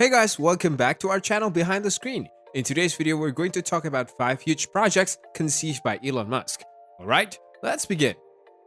Hey guys, welcome back to our channel Behind the Screen. In today's video, we're going to talk about 5 huge projects conceived by Elon Musk. Alright, let's begin.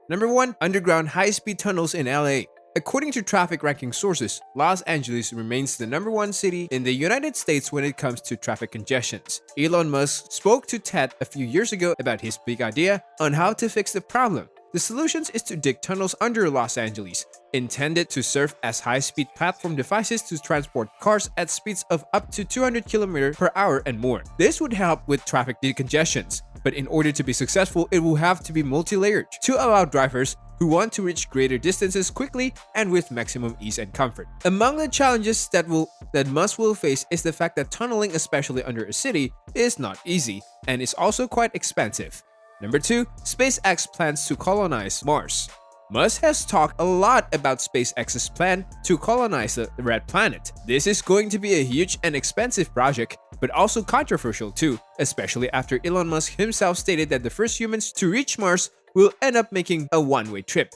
Number 1. Underground high-speed tunnels in LA. According to traffic ranking sources, Los Angeles remains the #1 city in the United States when it comes to traffic congestions. Elon Musk spoke to TED a few years ago about his big idea on how to fix the problem. The solution is to dig tunnels under Los Angeles, intended to serve as high-speed platform devices to transport cars at speeds of up to 200 km/h and more. This would help with traffic decongestions, but in order to be successful, it will have to be multi-layered to allow drivers who want to reach greater distances quickly and with maximum ease and comfort. Among the challenges that Musk will face is the fact that tunneling, especially under a city, is not easy and is also quite expensive. Number 2. SpaceX plans to colonize Mars. Musk has talked a lot about SpaceX's plan to colonize the Red Planet. This is going to be a huge and expensive project, but also controversial too, especially after Elon Musk himself stated that the first humans to reach Mars will end up making a one-way trip.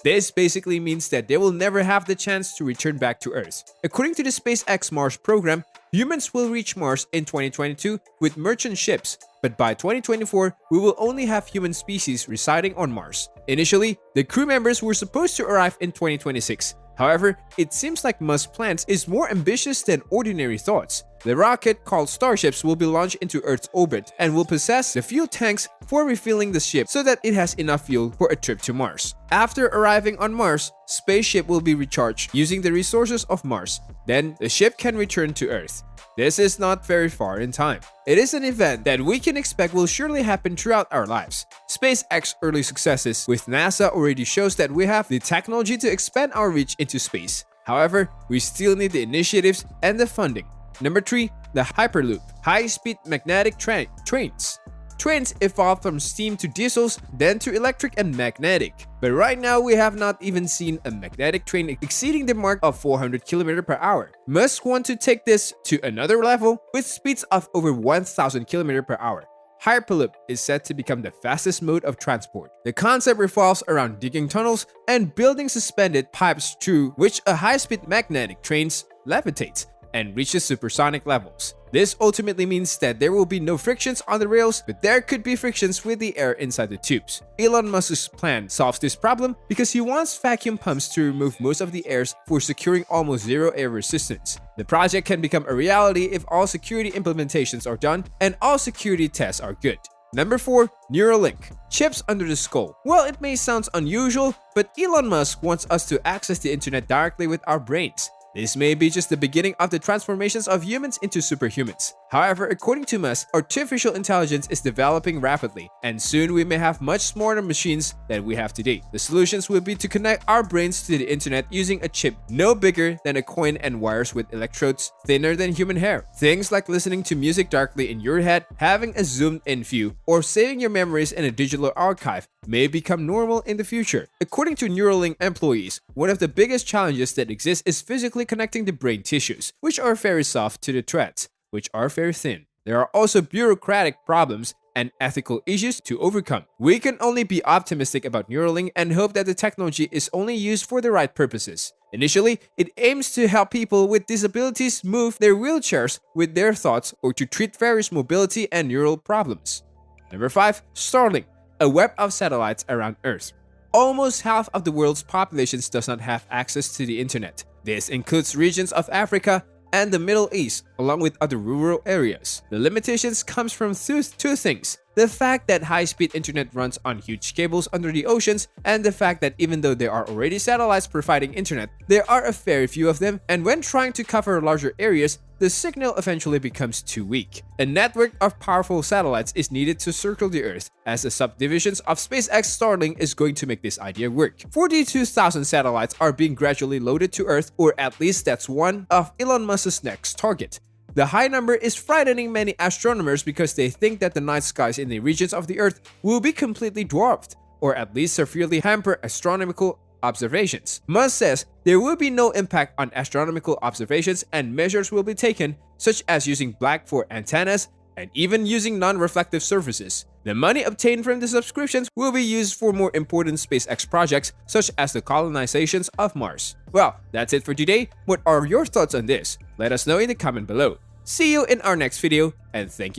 This basically means that they will never have the chance to return back to Earth. According to the SpaceX Mars program, humans will reach Mars in 2022 with merchant ships, but by 2024, we will only have human species residing on Mars. Initially, the crew members were supposed to arrive in 2026. However, it seems like Musk's plans is more ambitious than ordinary thoughts. The rocket, called Starships, will be launched into Earth's orbit and will possess the fuel tanks for refilling the ship so that it has enough fuel for a trip to Mars. After arriving on Mars, spaceship will be recharged using the resources of Mars. Then, the ship can return to Earth. This is not very far in time. It is an event that we can expect will surely happen throughout our lives. SpaceX's early successes with NASA already shows that we have the technology to expand our reach into space. However, we still need the initiatives and the funding. Number 3. The Hyperloop. High-speed magnetic trains. Trains evolved from steam to diesels, then to electric and magnetic. But right now, we have not even seen a magnetic train exceeding the mark of 400 km/h. Musk wants to take this to another level with speeds of over 1,000 km/h. Hyperloop is said to become the fastest mode of transport. The concept revolves around digging tunnels and building suspended pipes through which a high-speed magnetic train levitates and reaches supersonic levels. This ultimately means that there will be no frictions on the rails, but there could be frictions with the air inside the tubes. Elon Musk's plan solves this problem because he wants vacuum pumps to remove most of the air for securing almost zero air resistance. The project can become a reality if all security implementations are done and all security tests are good. Number 4. Neuralink. Chips under the skull. Well, it may sound unusual, but Elon Musk wants us to access the internet directly with our brains. This may be just the beginning of the transformations of humans into superhumans. However, according to Musk, artificial intelligence is developing rapidly, and soon we may have much smarter machines than we have today. The solutions will be to connect our brains to the internet using a chip no bigger than a coin and wires with electrodes thinner than human hair. Things like listening to music directly in your head, having a zoomed-in view, or saving your memories in a digital archive may become normal in the future. According to Neuralink employees, one of the biggest challenges that exist is physically connecting the brain tissues, which are very soft, to the threads, which are very thin. There are also bureaucratic problems and ethical issues to overcome. We can only be optimistic about Neuralink and hope that the technology is only used for the right purposes. Initially, it aims to help people with disabilities move their wheelchairs with their thoughts or to treat various mobility and neural problems. Number 5. Starlink. A web of satellites around Earth. Almost half of the world's population does not have access to the internet. This includes regions of Africa and the Middle East, along with other rural areas. The limitations comes from two things: the fact that high-speed internet runs on huge cables under the oceans, and the fact that even though there are already satellites providing internet, there are a very few of them, and when trying to cover larger areas, the signal eventually becomes too weak. A network of powerful satellites is needed to circle the Earth, as the subdivisions of SpaceX Starlink is going to make this idea work. 42,000 satellites are being gradually loaded to Earth, or at least that's one of Elon Musk's next target. The high number is frightening many astronomers because they think that the night skies in the regions of the Earth will be completely dwarfed, or at least severely hamper astronomical observations. Musk says there will be no impact on astronomical observations and measures will be taken, such as using black for antennas and even using non-reflective surfaces. The money obtained from the subscriptions will be used for more important SpaceX projects, such as the colonizations of Mars. Well, that's it for today. What are your thoughts on this? Let us know in the comment below. See you in our next video, and thank you.